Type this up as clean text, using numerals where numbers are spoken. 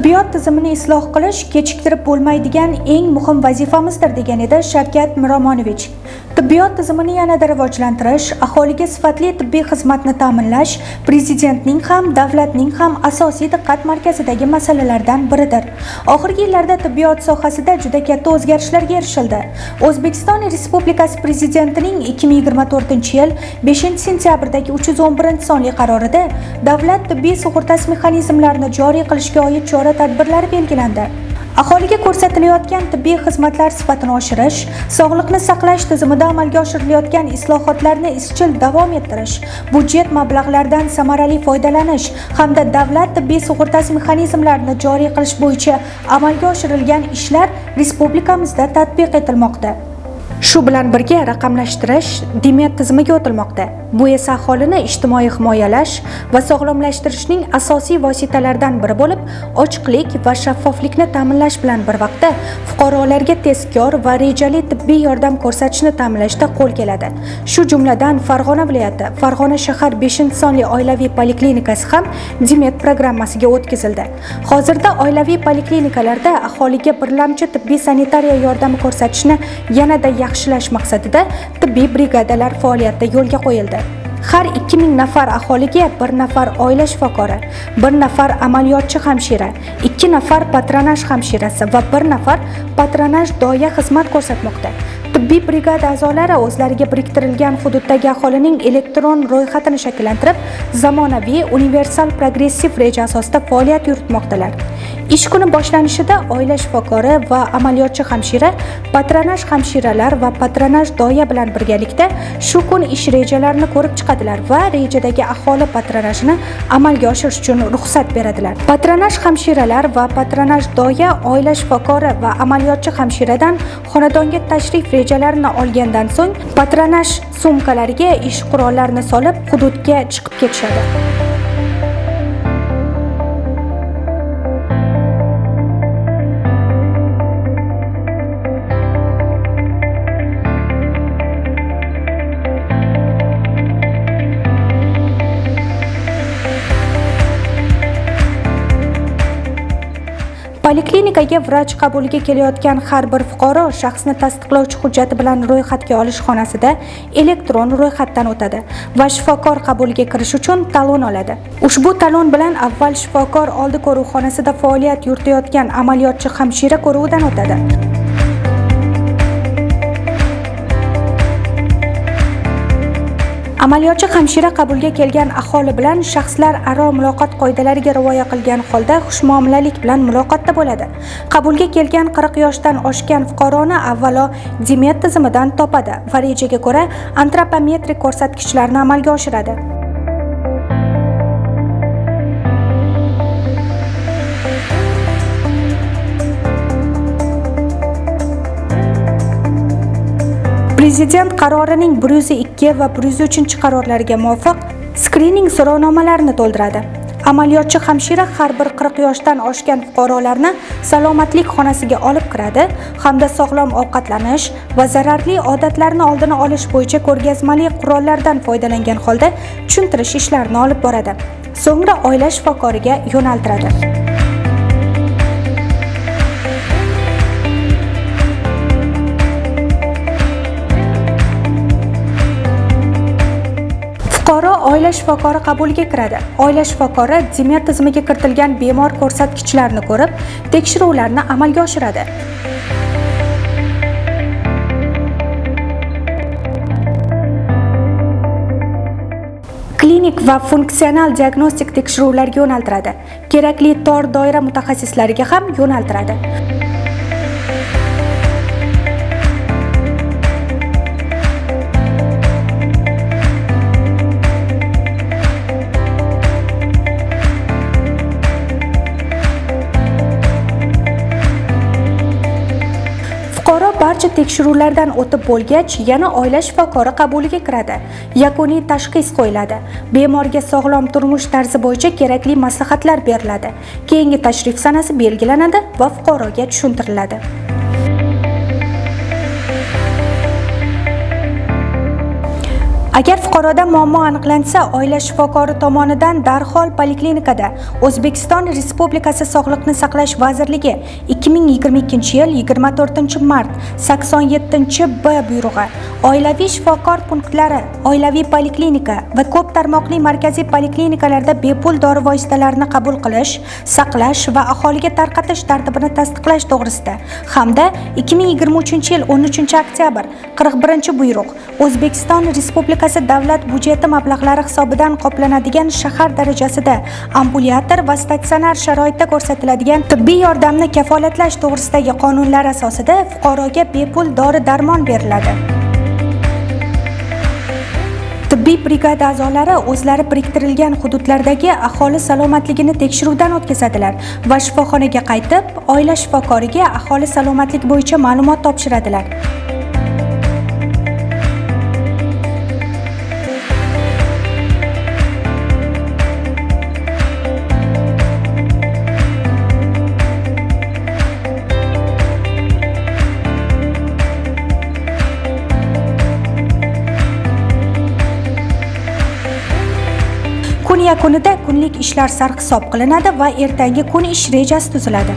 Tibbiyot tizimini isloh qilish kechiktirib bo'lmaydigan eng muhim vazifamizdir degan edi Shavkat Miromonovich. Tibbiyot tizimini yanada rivojlantirish, aholiga sifatli tibbiy xizmatni ta'minlash prezidentning ham, davlatning ham asosiy diqqat markazidagi masalalardan biridir. Oxirgi yillarda tibbiyot sohasida juda katta o'zgarishlarga erishildi. O'zbekiston Respublikasi prezidentining 2024-yil 5-sentyabrdagi 311-sonli qarorida davlat tibbiy sug'urtasi mexanizmlarini joriy qilishga oid chora-tadbirlar belgilandi. Aholiga ko'rsatilayotgan tibbiy xizmatlar sifatini oshirish, sog'liqni saqlash tizimida amalga oshirilayotgan islohotlarni izchil davom ettirish, budjet mablag'laridan samarali foydalanish hamda davlat tibbiy sug'urtasi mexanizmlarini joriy qilish bo'yicha amalga oshirilgan ishlar respublikamizda tatbiq etilmoqda. Shu bilan birga raqamlashtirish demet tizimiga o'tilmoqda. Bu esa aholini ijtimoiy himoyalash va sog'lomlashtirishning asosiy vositalaridan biri bo'lib, ochiqlik va shaffoflikni ta'minlash bilan bir vaqtda fuqarolarga tezkor va rejali tibbiy yordam ko'rsatishni ta'minlashda qo'l keladi. Shu jumladan Farg'ona viloyati Farg'ona shahar 5-sonli oilaviy poliklinikasi ham demet programmasiga o'tkazildi. Hozirda oilaviy poliklinikalarda aholiga birlamchi tibbiy sanitariya yordami ko'rsatishni yanada yaxshilash maqsadida tibbiy brigadalar faoliyati yo'lga qo'yildi. Har 2000 nafar aholiga 1 nafar oila shifokori, 1 nafar amaliyotchi hamshira, 2 nafar patronaj hamshirasi va 1 nafar patronaj doya xizmat ko'rsatmoqda. Tibbiy brigada a'zolari o'zlariga biriktirilgan hududdagi aholining elektron ro'yxatini shakllantirib, zamonaviy universal progressiv reja asosida faoliyat yuritmoqdalar. Ish kuni boshlanishida oila shifokori va amaliyotchi hamshira, patronaj hamshiralar va patronaj doya bilan birgalikda shu kun ish rejalarini ko'rib chiqadilar va rejadagi aholi patronajini amalga oshirish uchun ruxsat beradilar. Patronaj hamshiralar va patronaj doya oila shifokori va amaliyotchi hamshiradan xonadonga tashrif rejalarini olgandan so'ng patronaj sumkalariga ish qurollarini solib hududga chiqib ketishadi. Poliklinikaga vrach qabuliga kelayotgan har bir fuqaro shaxsni tasdiqlovchi hujjati bilan ro'yxatga olish xonasida elektron ro'yxatdan o'tadi va shifokor qabuliga kirish uchun talon oladi. Ushbu talon bilan avval shifokor oldi ko'ruv xonasida faoliyat yuritayotgan amaliyotchi hamshira ko'ruvidan o'tadi. Amaliyotchi hamshira qabulga kelgan aholi bilan shaxslar aro muloqot qoidalariga rioya qilgan holda xushmuomalalik bilan muloqotda bo'ladi. Qabulga kelgan 40 yoshdan oshgan fuqaroni avvalo demet tizimidan topadi va rejaga ko'ra antropometrik ko'rsatkichlarni amalga oshiradi. Prezident qarorining 102 va 103 qarorlariga muvofiq skrining so'rovnomalarini to'ldiradi. Amaliyotchi hamshira har bir 40 yoshdan oshgan fuqarolarni salomatlik xonasiga olib kiradi hamda sog'lom ovqatlanish va zararli odatlarni oldini olish bo'yicha ko'rgazmali qurollardan foydalangan holda tushuntirish ishlarini olib boradi. So'ngra oila shifokoriga yo'naltiradi. Fuqaro oila shifokori qabuliga kiradi. Oila shifokori demet tizimiga kiritilgan bemor ko'rsatkichlarini ko'rib, tekshiruvlarni amalga oshiradi. Klinik va funksional diagnostik tekshiruvlarga yo'naltiradi. Kerakli tor doira mutaxassislariga ham yo'naltiradi. Barcha tekshiruvlardan o'tib bo'lgach, yana oila shifokori qabuliga kiradi. Yakuniy tashxis qo'yiladi. Bemorga sog'lom turmush tarzi bo'yicha kerakli maslahatlar beriladi. Keyingi tashrif sanasi belgilanadi va fuqaroga tushuntiriladi. Agar fuqaroda muammo aniqlansa, oila shifokori tomonidan darhol poliklinikada O'zbekiston Respublikasi Sog'liqni saqlash vazirligi 2022-yil 24-mart 87-B buyrug'i oilaviy shifokor punktlari, oilaviy poliklinika va ko'p tarmoqli markaziy poliklinikalarda bepul dori vositalarini qabul qilish, saqlash va aholiga tarqatish tartibini tasdiqlash to'g'risida hamda 2023-yil 13-oktyabr 41-buyruq O'zbekiston Respublikasi davlat budjeti mablag'lari hisobidan qoplanadigan shahar darajasida ambulyator va statsionar sharoitda ko'rsatiladigan tibbiy yordamni kafolatlash to'g'risidagi qonunlar asosida fuqaroga bepul dori-darmon beriladi. Tibbiy brigada a'zolari o'zlari biriktirilgan hududlardagi aholi salomatligini tekshiruvdan o'tkazadilar va shifoxonaga qaytib, oila shifokoriga aholi salomatligi bo'yicha ma'lumot topshiradilar. Kun yakunida kunlik ishlar sarhisob qilinadi va ertangi kun ish rejasi tuziladi.